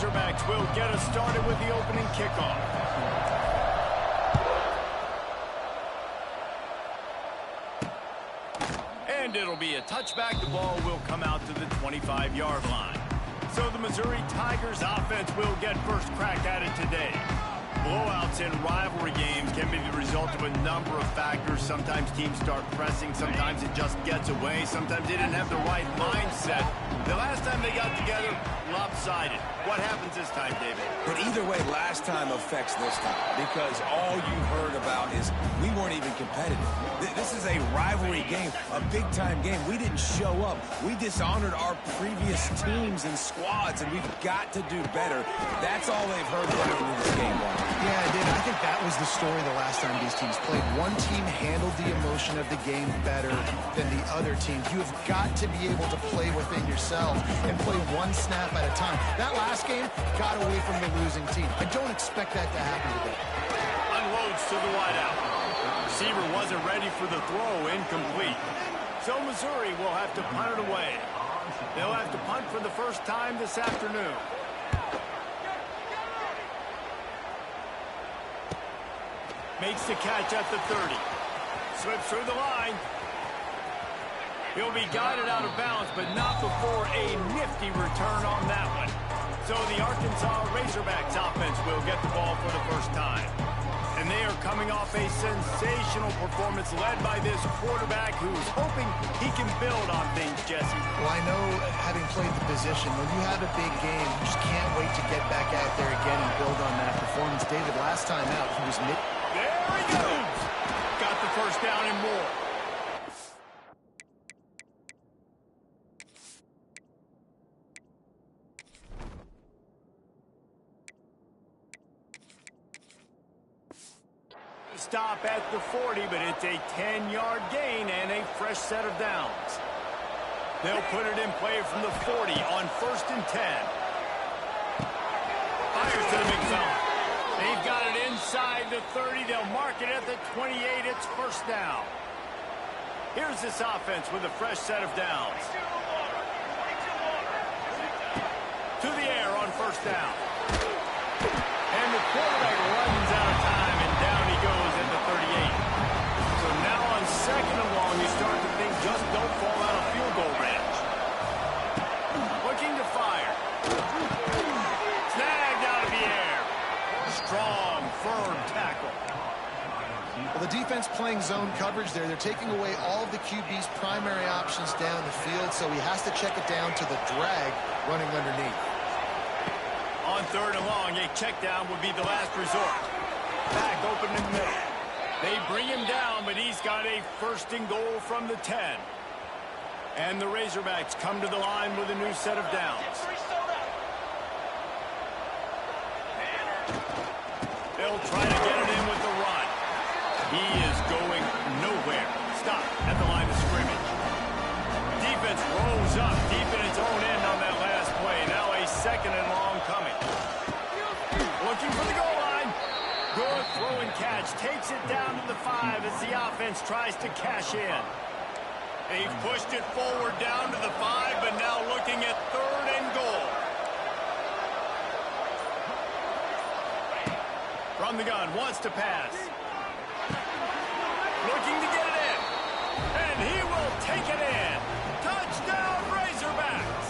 Razorbacks will get us started with the opening kickoff. And it'll be a touchback. The ball will come out to the 25-yard line. So the Missouri Tigers offense will get first crack at it today. Blowouts in rivalry games can be the result of a number of factors. Sometimes teams start pressing. Sometimes it just gets away. Sometimes they didn't have the right mindset. The last time they got together, lopsided. What happens this time, David? But either way, last time affects this time because all you've heard about is we weren't even competitive. This is a rivalry game, a big-time game. We didn't show up. We dishonored our previous teams and squads, and we've got to do better. That's all they've heard going into this game, Ron. Yeah, David, I think that was the story the last time these teams played. One team handled the emotion of the game better than the other team. You have got to be able to play within yourself and play one snap at a time. That last game got away from the losing team. I don't expect that to happen today. Unloads to the wideout. Receiver wasn't ready for the throw, incomplete. So Missouri will have to punt it away. They'll have to punt for the first time this afternoon. Makes the catch at the 30. Slips through the line. He'll be guided out of bounds, but not before a nifty return on that one. So the Arkansas Razorbacks offense will get the ball for the first time. And they are coming off a sensational performance led by this quarterback who's hoping he can build on things, Jesse. Well, I know, having played the position, when you have a big game, you just can't wait to get back out there again and build on that performance. David, last time out, he was mid... There he goes! Got the first down and more. Stop at the 40, but it's a 10-yard gain and a fresh set of downs. They'll put it in play from the 40 on 1st and 10. Fires to the big zone. They've got it inside the 30. They'll mark it at the 28. It's first down. Here's this offense with a fresh set of downs. To the air on first down. And the quarterback runs out of time, and down he goes at the 38. So now on 2nd and long, you start to think just don't fall out of field goal range. Looking to fire. Snagged out of the air. Strong, firm tackle. Well, the defense playing zone coverage there. They're taking away all of the QB's primary options down the field, so he has to check it down to the drag running underneath. On 3rd and long, a check down would be the last resort. Back open in the middle. They bring him down, but he's got a 1st and goal from the 10. And the Razorbacks come to the line with a new set of downs. They'll try to get it in with the run. He is going nowhere. Stop at the line of scrimmage. Defense rolls up deep in its own end on that last play. Now a 2nd and long coming. Looking for the goal line. Good throw and catch. Takes it down to the 5 as the offense tries to cash in. They've pushed it forward down to the 5, but now looking at 3rd and goal. From the gun, wants to pass. Looking to get it in. And he will take it in. Touchdown, Razorbacks!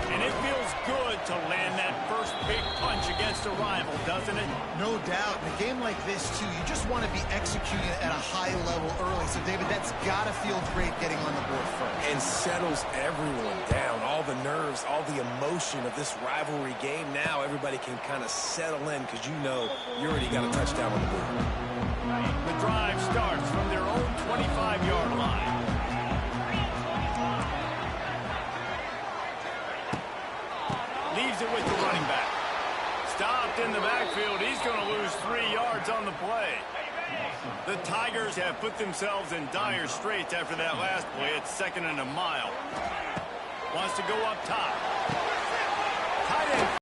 And it feels good to land that first big punch against a rival, doesn't it? No doubt. In a game like this, too, you just want to be executing at a high level early. So, David, that's got to feel great getting on the board first. And settles everyone down. All the nerves, all the emotion of this rivalry game. Now everybody can kind of settle in because you know you already got a touchdown on the board. The drive starts from their own 25-yard line. Leaves it with the running back. Stopped in the backfield. He's going to lose 3 yards on the play. The Tigers have put themselves in dire straits after that last play. It's 2nd and a mile. Wants to go up top. Tight end.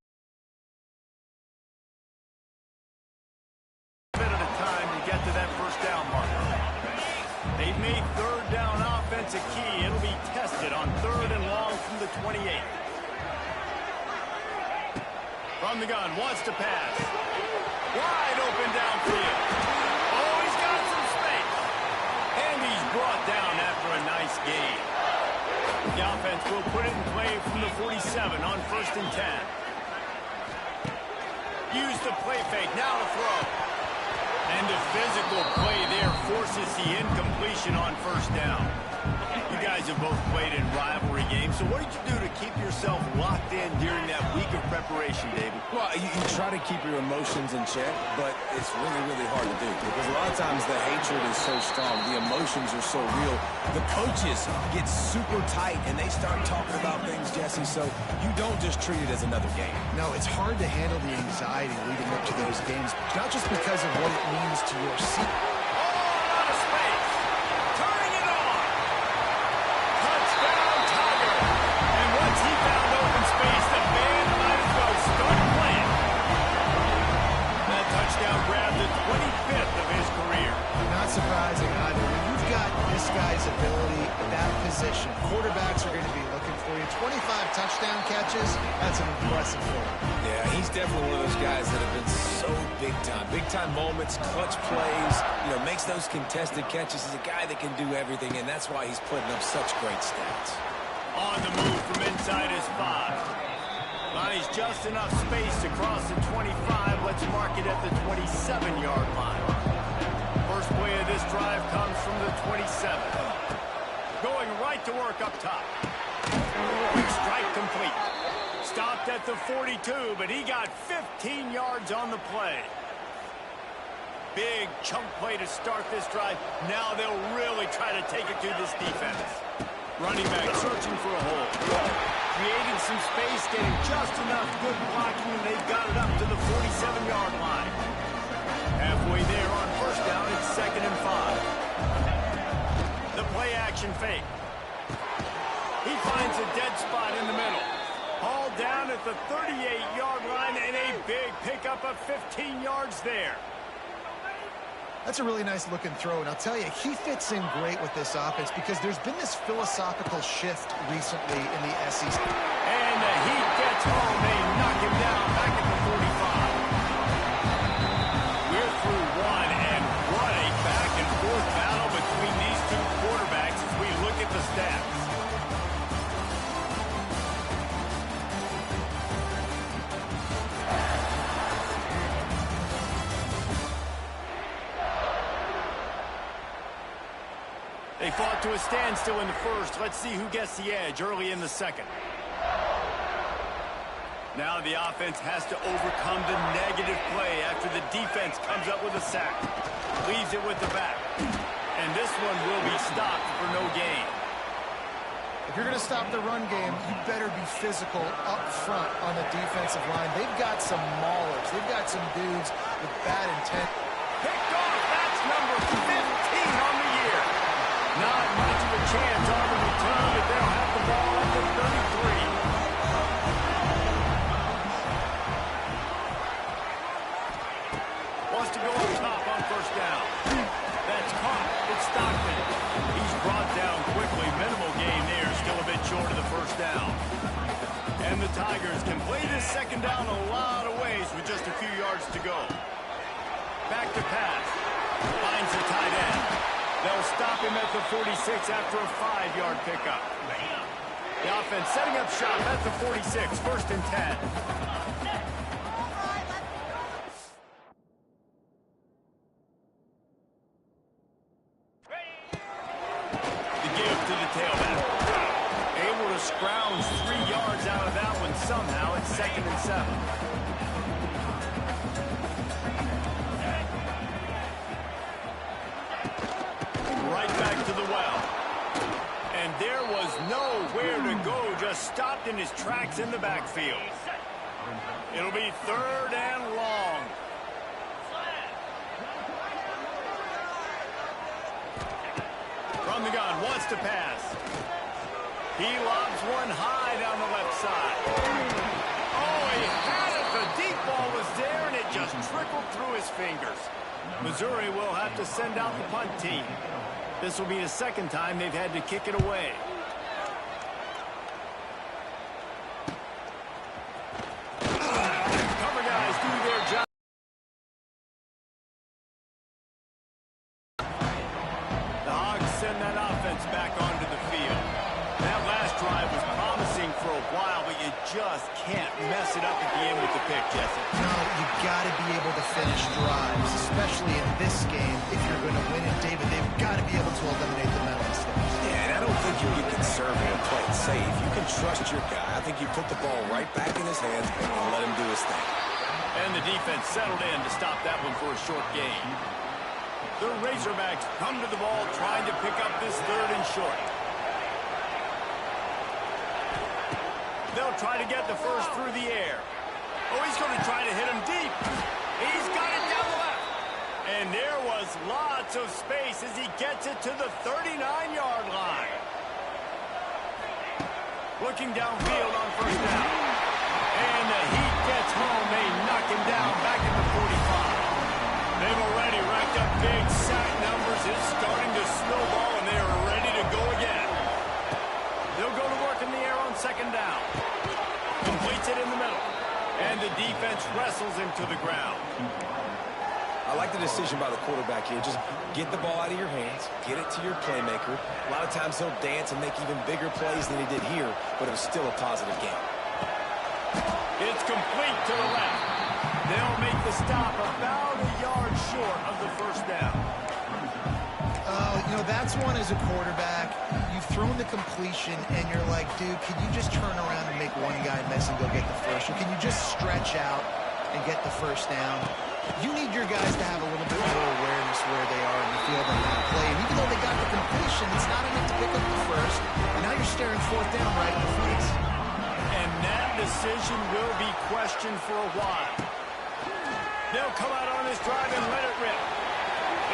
A bit at a time to get to that first down marker. They've made 3rd down offense a key. It'll be tested on 3rd and long from the 28. From the gun, wants to pass. Wide open downfield. Oh, he's got some space. And he's brought down after a nice gain. The offense will put it in play from the 47 on 1st and 10. Use the play fake, now to throw. And the physical play there forces the incompletion on 1st down. You guys have both played in rivalry games, so what did you do to keep yourself locked in during that week of preparation, David? Well, you try to keep your emotions in check, but it's really, really hard to do because a lot of times the hatred is so strong, the emotions are so real. The coaches get super tight and they start talking about things, Jesse, so you don't just treat it as another game. No, it's hard to handle the anxiety leading up to those games, not just because of what it means to your seat. Surprising either. When you've got this guy's ability, that position, quarterbacks are going to be looking for you. 25 touchdown catches, that's an impressive goal. Yeah, he's definitely one of those guys that have been so big time. Big time moments, clutch plays, makes those contested catches. He's a guy that can do everything, and that's why he's putting up such great stats. On the move from inside his 5. He's just enough space to cross the 25. Let's mark it at the 27-yard line. First play of this drive comes from the 27. Going right to work up top. Quick strike complete. Stopped at the 42, but he got 15 yards on the play. Big chunk play to start this drive. Now they'll really try to take it to this defense. Running back searching for a hole. Creating some space, getting just enough good blocking, and they've got it up to the 47-yard line. Halfway there on 1st down, it's 2nd and 5. The play action fake. He finds a dead spot in the middle. Hauled down at the 38-yard line, and a big pickup of 15 yards there. That's a really nice looking throw, and I'll tell you, he fits in great with this offense because there's been this philosophical shift recently in the SEC. And the Heat gets home. They knock him down back at the 45. We're through one, and what a back-and-forth battle between these two quarterbacks as we look at the stats. They fought to a standstill in the first. Let's see who gets the edge early in the second. Now the offense has to overcome the negative play after the defense comes up with a sack. Leaves it with the back. And this one will be stopped for no gain. If you're going to stop the run game, you better be physical up front on the defensive line. They've got some maulers. They've got some dudes with bad intent. Picked off. That's number 15 on the year. Not much of a chance on the return, but they'll have the ball at the 33. Wants to go up top on 1st down. That's caught. It's Stockton. He's brought down quickly. Minimal gain there. Still a bit short of the 1st down. And the Tigers can play this 2nd down a lot of ways with just a few yards to go. Back to pass. Finds the tight end. They'll stop him at the 46 after a 5-yard pickup. The offense setting up shop at the 46, 1st and 10. The give to the tailback. Able to scrounge 3 yards out of that one somehow. It's 2nd and 7. Right back to the well. And there was nowhere to go, just stopped in his tracks in the backfield. It'll be 3rd and long. From the gun, wants to pass. He lobs one high down the left side. Oh, he had it. The deep ball was there, and it just trickled through his fingers. Missouri will have to send out the punt team. This will be the 2nd time they've had to kick it away. send that offense back onto the field. That last drive was promising for a while, but you just can't mess it up at the end with the pick, Jesse. No, you got to be able to finish drives, especially in this game. If you're going to win it, David, they've got to be able to eliminate the mental mistakes. Yeah, and I don't think you get conservative, play it safe. You can trust your guy. I think you put the ball right back in his hands and let him do his thing. And the defense settled in to stop that one for a short gain. The Razorbacks come to the ball trying to pick up this 3rd and short. They'll try to get the first through the air. Oh, he's going to try to hit him deep. He's got it down the left. And there was lots of space as he gets it to the 39-yard line. Looking downfield on 1st down. And the Heat gets home. They knock him down back at the 45. They've already racked up big sack numbers. It's starting to snowball, and they are ready to go again. They'll go to work in the air on 2nd down. Completes it in the middle. And the defense wrestles him to the ground. I like the decision by the quarterback here. Just get the ball out of your hands, get it to your playmaker. A lot of times he'll dance and make even bigger plays than he did here, but it was still a positive game. It's complete to the left. They'll make the stop about a yard short of the 1st down. You know, that's one as a quarterback. You've thrown the completion, and you're like, dude, can you just turn around and make one guy miss and go get the first? Or can you just stretch out and get the 1st down? You need your guys to have a little bit more awareness where they are in the field on that play. And even though they got the completion, it's not enough to pick up the first. And now you're staring 4th down right in the face. And that decision will be questioned for a while. They'll come out on this drive and let it rip.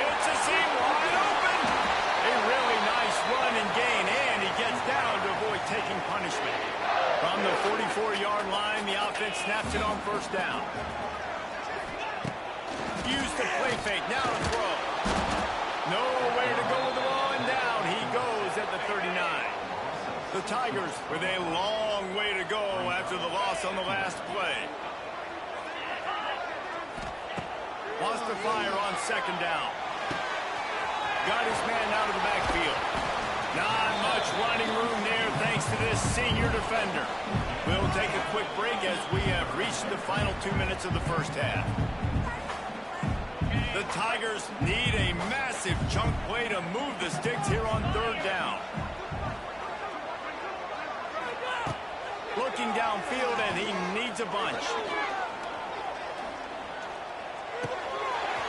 It's a seam wide open. A really nice run and gain, and he gets down to avoid taking punishment. From the 44-yard line, the offense snaps it on 1st down. Use the play fake, now to throw. Nowhere to go with the ball, and down he goes at the 39. The Tigers with a long way to go after the loss on the last play. Wants to fire on 2nd down. Got his man out of the backfield. Not much running room there thanks to this senior defender. We'll take a quick break as we have reached the final 2 minutes of the 1st half. The Tigers need a massive chunk play to move the sticks here on 3rd down. Looking downfield, and he needs a bunch.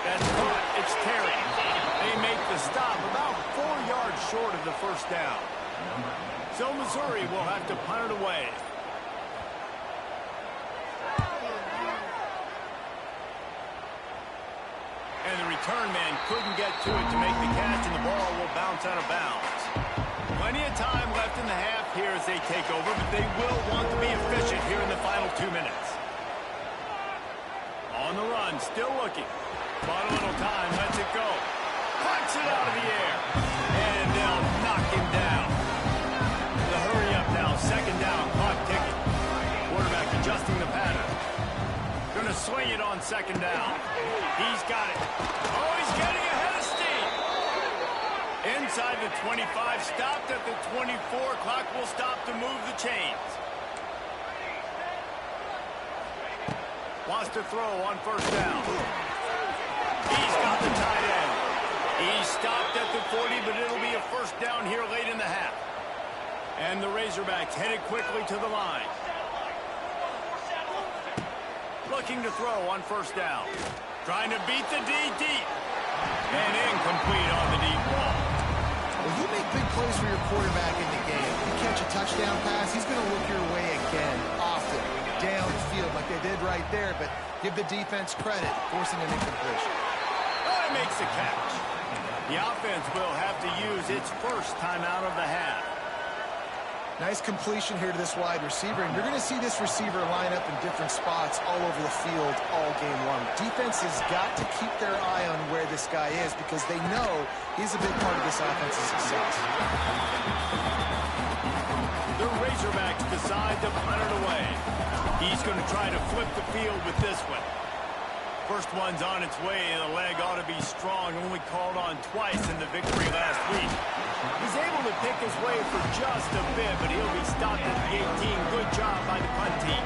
That's caught. It's Terry. They make the stop about 4 yards short of the 1st down. So Missouri will have to punt it away. And the return man couldn't get to it to make the catch, and the ball will bounce out of bounds. Plenty of time left in the half here as they take over, but they will want to be efficient here in the final 2 minutes. On the run, still looking. Bought a little time, lets it go. Punts it out of the air. And they'll knock him down. The hurry up now, 2nd down, clock ticking. Quarterback adjusting the pattern. Gonna swing it on 2nd down. He's got it. Oh, he's getting ahead of steam. Inside the 25, stopped at the 24. Clock will stop to move the chains. Wants to throw on 1st down. He's got the tight end. He stopped at the 40, but it'll be a 1st down here late in the half. And the Razorbacks headed quickly to the line. Looking to throw on 1st down. Trying to beat the D deep. And incomplete on the deep ball. Well, you make big plays for your quarterback in the game. You catch a touchdown pass, he's going to look your way again, often, downfield like they did right there. But give the defense credit, forcing an incompletion. Oh, he makes the catch. The offense will have to use its 1st timeout of the half. Nice completion here to this wide receiver, and you're going to see this receiver line up in different spots all over the field all game long. Defense has got to keep their eye on where this guy is because they know he's a big part of this offense's success. The Razorbacks decide to punt it away. He's going to try to flip the field with this one. First one's on its way, and the leg ought to be strong. Only called on twice in the victory last week. He's able to pick his way for just a bit, but he'll be stopped at the 18. Good job by the punt team.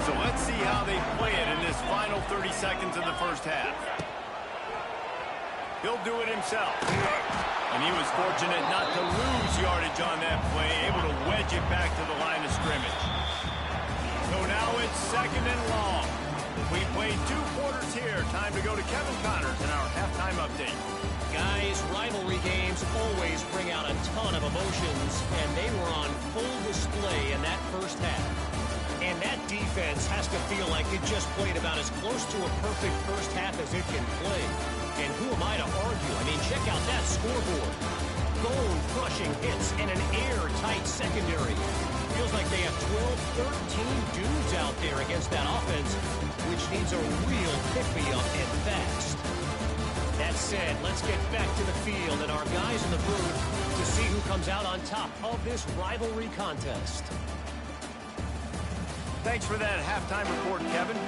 So let's see how they play it in this final 30 seconds of the first half. He'll do it himself. And he was fortunate not to lose yardage on that play, able to wedge it back to the line of scrimmage. So now it's second and long. We played 2 quarters here. Time to go to Kevin Connors in our halftime update. Guys, rivalry games always bring out a ton of emotions, and they were on full display in that first half. And that defense has to feel like it just played about as close to a perfect first half as it can play. And who am I to argue? I mean, check out that scoreboard. Bone-crushing hits and an airtight secondary. Feels like they have 12, 13 dudes out there against that offense, which needs a real pick-me-up and fast. That said, let's get back to the field and our guys in the booth to see who comes out on top of this rivalry contest. Thanks for that halftime report, Kevin.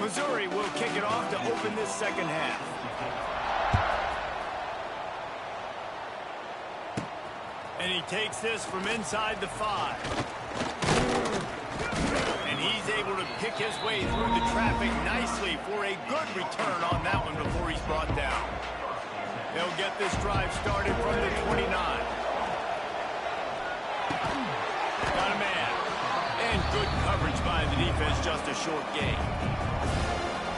Missouri will kick it off to open this second half. And he takes this from inside the 5. And he's able to pick his way through the traffic nicely for a good return on that one before he's brought down. They'll get this drive started from the 29. Got a man. And good coverage by the defense, just a short gain.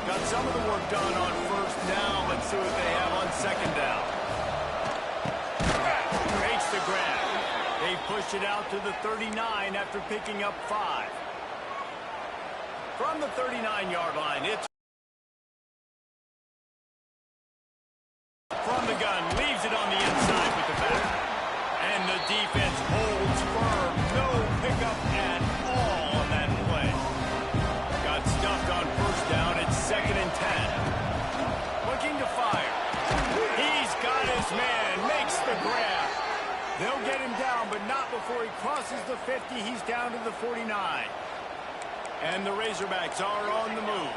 Got some of the work done on first down. Let's see what they have on second down. Makes the grab. They push it out to the 39 after picking up 5. From the 39-yard line, it's from the gun, leaves it on the inside with the back. And the defense holds firm. No pickup at all on that play. Got stuffed on first down. It's second and 10. Looking to fire. He's got his man. Makes the grab. They'll get him down, but not before he crosses the 50. He's down to the 49. And the Razorbacks are on the move.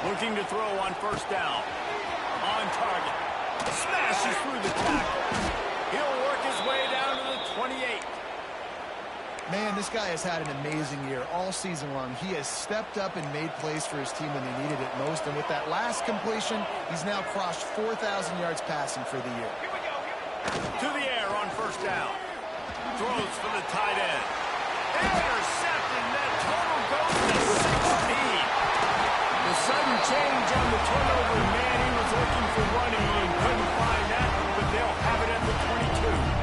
Looking to throw on first down. On target. Smashes through the tackle. He'll work his way down to the 28. Man, this guy has had an amazing year all season long. He has stepped up and made plays for his team when they needed it most. And with that last completion, he's now crossed 4,000 yards passing for the year. To the air on first down. Throws for the tight end. Intercepted. That total goes to 16. The sudden change on the turnover. Man, he was looking for running and couldn't find that, but they'll have it at the 22.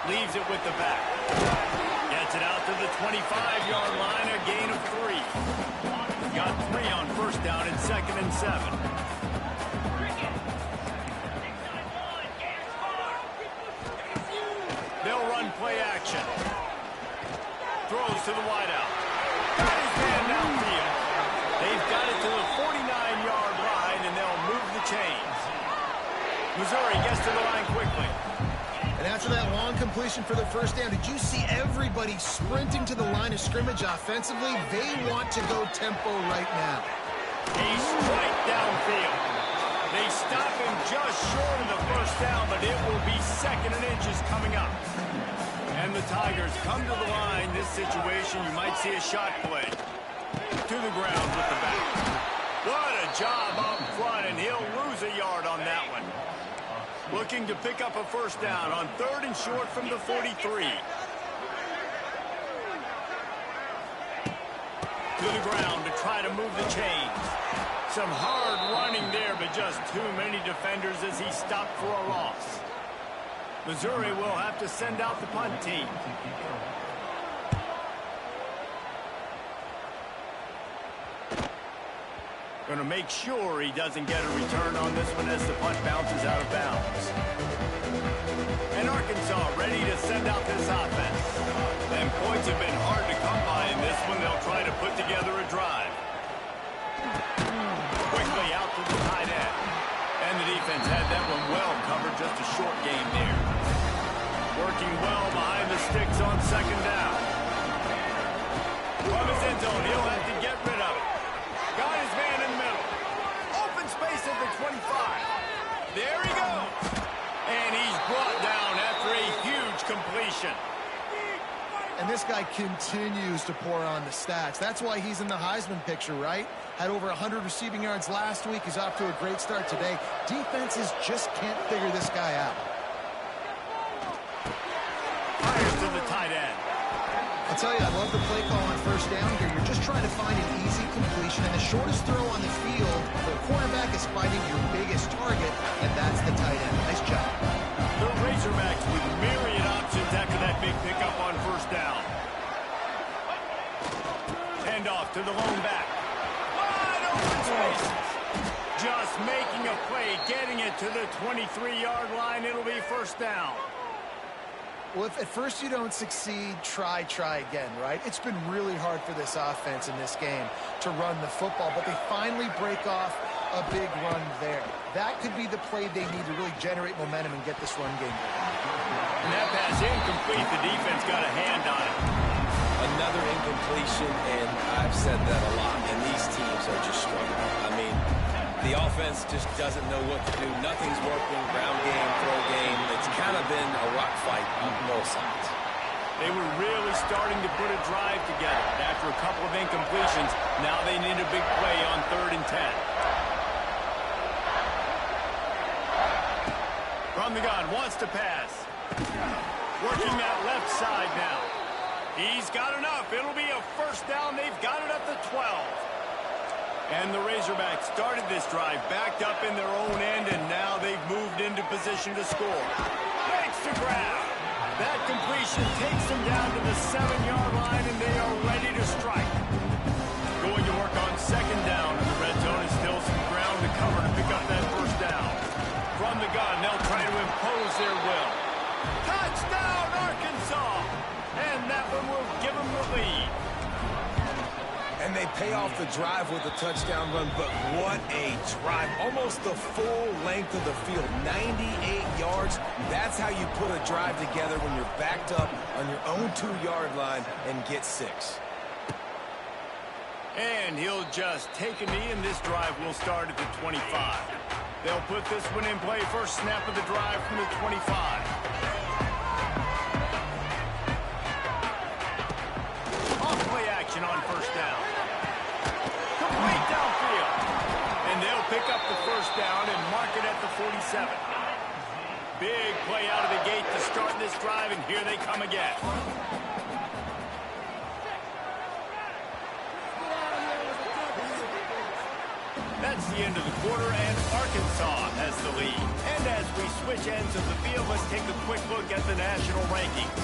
Leaves it with the back. Gets it out to the 25-yard line, a gain of 3. Got 3 on first down and second and 7. They'll run play action. Throws to the wideout. Got his man downfield. They've got it to the 49-yard line, and they'll move the chains. Missouri gets to the line quickly. And after that long completion for the first down, did you see everybody sprinting to the line of scrimmage offensively? They want to go tempo right now. A strike downfield. They stop him just short of the first down, but it will be second and inches coming up. And the Tigers come to the line. This situation, you might see a shot play. To the ground with the back. What a job up front, and he'll lose a yard on that one. Looking to pick up a first down on third and short from the 43. To the ground to try to move the chains. Some hard running there, but just too many defenders as he stopped for a loss. Missouri will have to send out the punt team. Going to make sure he doesn't get a return on this one as the punt bounces out of bounds. And Arkansas ready to send out this offense. And points have been hard to come by in this one. They'll try to put together a drive. Quickly out to the tight end. And the defense had that one well covered, just a short game there. Working well behind the sticks on second down. From his end zone, he'll have to get rid of it. Got his man in the middle. Open space at the 25. There he goes. And he's brought down after a huge completion. And this guy continues to pour on the stats. That's why he's in the Heisman picture, right? Had over 100 receiving yards last week. He's off to a great start today. Defenses just can't figure this guy out. Fires to the tight end. I'll tell you, I love the play call on first down here. You're just trying to find an easy completion, and the shortest throw on the field, the quarterback is fighting your biggest target, and that's the tight end. Nice job. The Razorbacks with myriad options after that big pickup on first down. Hand off to the lone back. Wide open spaces. Just making a play, getting it to the 23-yard line. It'll be first down. Well, if at first you don't succeed, try again, right? It's been really hard for this offense in this game to run the football, but they finally break off a big run there. That could be the play they need to really generate momentum and get this run game going. And that pass incomplete. The defense got a hand on it. Another incompletion, and I've said that a lot, and these teams are just struggling. I mean, the offense just doesn't know what to do. Nothing's working. Ground game, throw game. It's kind of been a rock fight on both sides. They were really starting to put a drive together. After a couple of incompletions, now they need a big play on 3rd and 10. From the gun, wants to pass. Working that left side now. He's got enough. It'll be a first down. They've got it at the 12. And the Razorbacks started this drive, backed up in their own end, and now they've moved into position to score. Makes the grab. That completion takes them down to the 7-yard line, and they are ready to strike. Going to work on second down, and the red zone is still some ground to cover to pick up that first down. From the gun, they'll try to impose their will. Touchdown, Arkansas! And that one will give them the lead. And they pay off the drive with a touchdown run, but what a drive. Almost the full length of the field, 98 yards. That's how you put a drive together when you're backed up on your own 2-yard line and get 6. And he'll just take a knee, and this drive will start at the 25. They'll put this one in play. First snap of the drive from the 25. Off-play action on first down. Complete downfield. And they'll pick up the first down and mark it at the 47. Big play out of the gate to start this drive, and here they come again. That's the end of the quarter, and Arkansas has the lead. And as we switch ends of the field, let's take a quick look at the national rankings.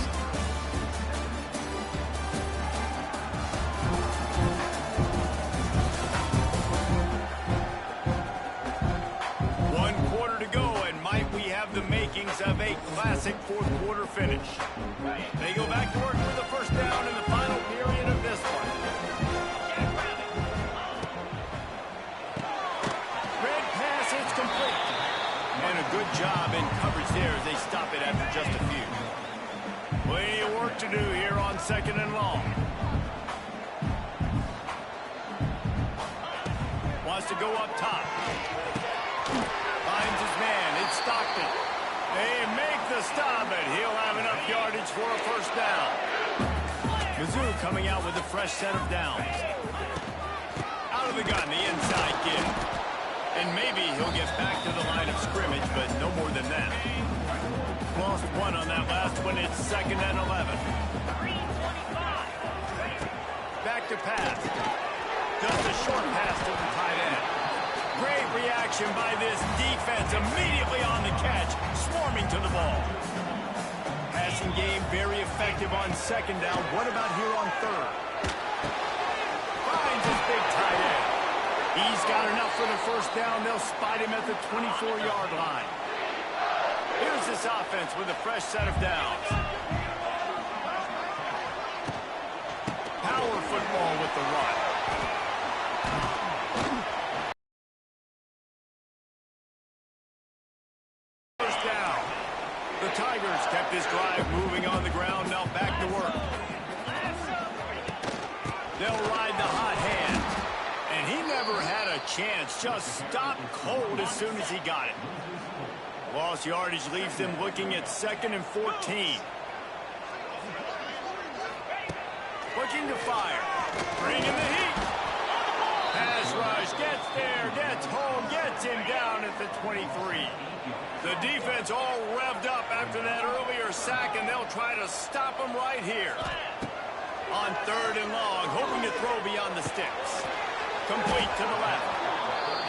One quarter to go, and might we have the makings of a classic fourth-quarter finish. They go back to work with the first down in the final period of this one. It's complete. And a good job in coverage there as they stop it after just a few. Plenty of work to do here on second and long. Wants to go up top. Finds his man. It's Stockton. They make the stop, and he'll have enough yardage for a first down. Mizzou coming out with a fresh set of downs. Out of the gun, the inside give. And maybe he'll get back to the line of scrimmage, but no more than that. Lost one on that last one. It's 2nd and 11. Back to pass. Just a short pass to the tight end. Great reaction by this defense. Immediately on the catch, swarming to the ball. Passing game very effective on second down. What about here on third? Finds his big tight end. He's got enough for the first down. They'll spot him at the 24-yard line. Here's this offense with a fresh set of downs. Power football with the run. The Tigers kept this drive moving on the ground. Now back to work. They'll ride the hot hand. And he never had a chance. Just stopped cold as soon as he got it. Lost yardage leaves them looking at 2nd and 14. Looking to fire. Bringing the heat. Pass rush. Gets there. Gets home. Gets him down at the 23. The defense all revved up after that earlier sack, and they'll try to stop him right here. On 3rd and long, hoping to throw beyond the sticks. Complete to the left.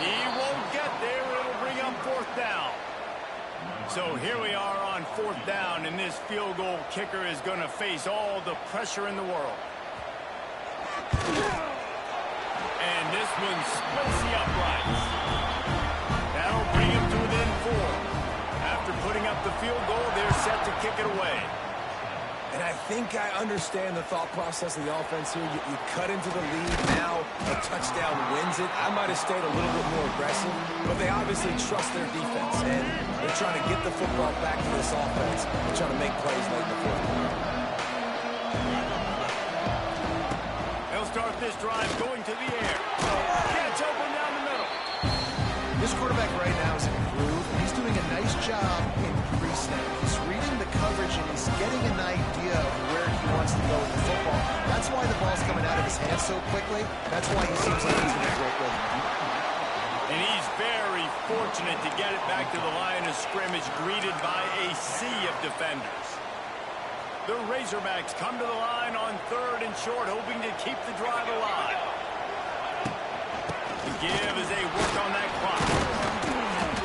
He won't get there. It'll bring up 4th down. So here we are on 4th down, and this field goal kicker is going to face all the pressure in the world. And this one splits the uprights. That'll bring him to within 4. After putting up the field goal, they're set to kick it away. And I think I understand the thought process of the offense here. You cut into the lead. Now a touchdown wins it. I might have stayed a little bit more aggressive, but they obviously trust their defense, and they're trying to get the football back to this offense. They're trying to make plays late in the 4th quarter. They'll start this drive going to the air. Gets open down the middle. This quarterback right now is in a groove, and he's doing a nice job in pre-snap. He's reading the coverage, and he's getting an idea of where he wants to go with the football. That's why the ball's coming out of his hands so quickly. That's why he seems like he's in a great rhythm. And he's very fortunate to get it back to the line of scrimmage, greeted by a sea of defenders. The Razorbacks come to the line on 3rd and short, hoping to keep the drive alive. The give as they work on that clock.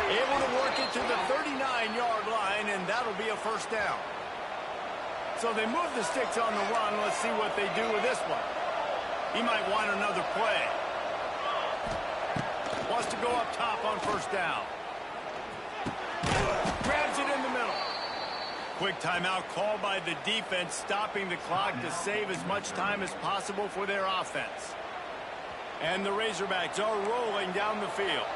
Able to work it to the 39-yard line, and that'll be a 1st down. So they move the sticks on the run. Let's see what they do with this one. He might want another play. Wants to go up top on 1st down. Grabs it in the middle. Quick timeout called by the defense, stopping the clock to save as much time as possible for their offense. And the Razorbacks are rolling down the field.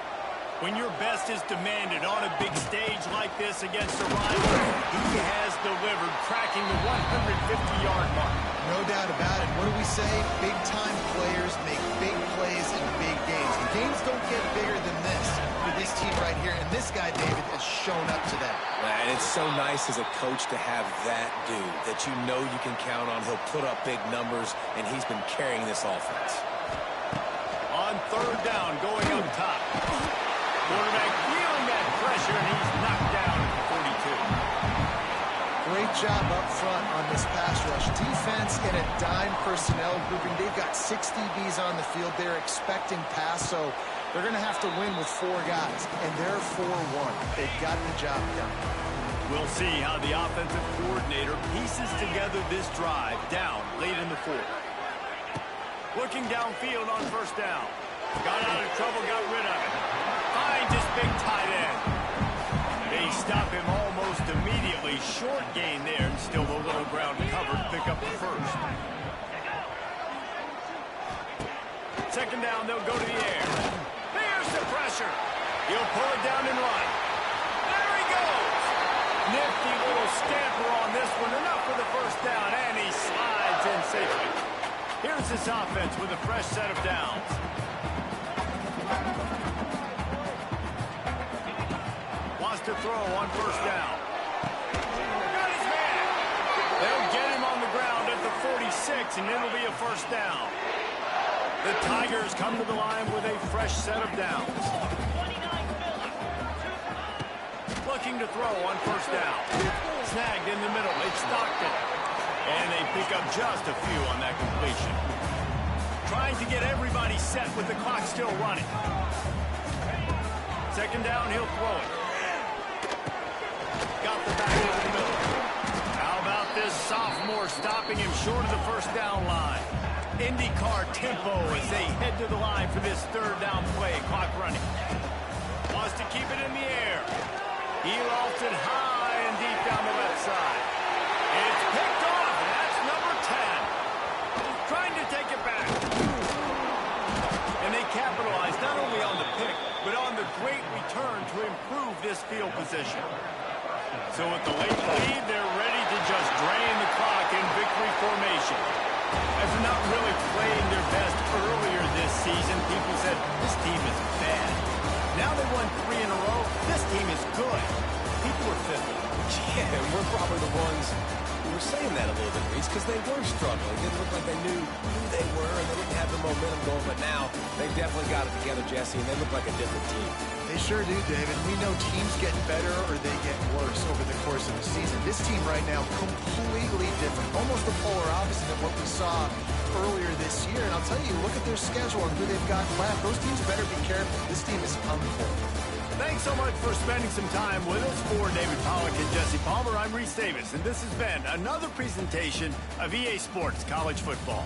When your best is demanded on a big stage like this against a rival, he has delivered, cracking the 150-yard mark. No doubt about it. What do we say? Big-time players make big plays in big games. The games don't get bigger than this for this team right here, and this guy, David, has shown up to that. And it's so nice as a coach to have that dude that you know you can count on. He'll put up big numbers, and he's been carrying this offense. On 3rd down, going up top. Quarterback feeling that pressure, and he's knocked down at the 42. Great job up front on this pass rush. Defense in a dime personnel grouping. They've got 6 DBs on the field. They're expecting pass, so they're going to have to win with 4 guys, and they're 4-1. They've got the job done. We'll see how the offensive coordinator pieces together this drive down late in the 4th. Looking downfield on 1st down. Got out of trouble, got rid of it. Finds his big tight end. They stop him almost immediately. Short gain there, and still a little ground covered. Pick up the 1st. 2nd down, they'll go to the air. There's the pressure. He'll pull it down and run. There he goes. Nifty little scamper on this one. Enough for the 1st down, and he slides in safely. Here's this offense with a fresh set of downs. Wants to throw on 1st down. Got his man. They'll get him on the ground at the 46, and it'll be a 1st down. The Tigers come to the line with a fresh set of downs. Looking to throw on 1st down. Snagged in the middle. It's Stockton. And they pick up just a few on that completion. Trying to get everybody set with the clock still running. 2nd down, he'll throw it. Got the back over the middle. How about this sophomore stopping him short of the 1st down line? IndyCar tempo as they head to the line for this 3rd down play. Clock running. Wants to keep it in the air. He lofts it high and deep down the left side. It's picked off, and that's number 10. Trying to take it back. And they capitalize not only on the pick, but on the great return to improve this field position. So with the late lead, they're ready to just drain the clock in victory formation. As they're not really playing their best earlier this season, people said, this team is bad. Now they won 3 in a row. This team is good. People were fickle. Yeah, and we're probably the ones who were saying that a little bit, Reese, because they were struggling. It didn't look like they knew who they were, and they didn't have the momentum going. But now they've definitely got it together, Jesse, and they look like a different team. They sure do, David. We know teams get better or they get worse over the course of the season. This team right now, completely different. Almost the polar opposite of what we saw earlier this year. And I'll tell you, look at their schedule and who they've got left. Those teams better be careful. This team is unfolding. Thanks so much for spending some time with us. For David Pollack and Jesse Palmer, I'm Reese Davis, and this has been another presentation of EA Sports College Football.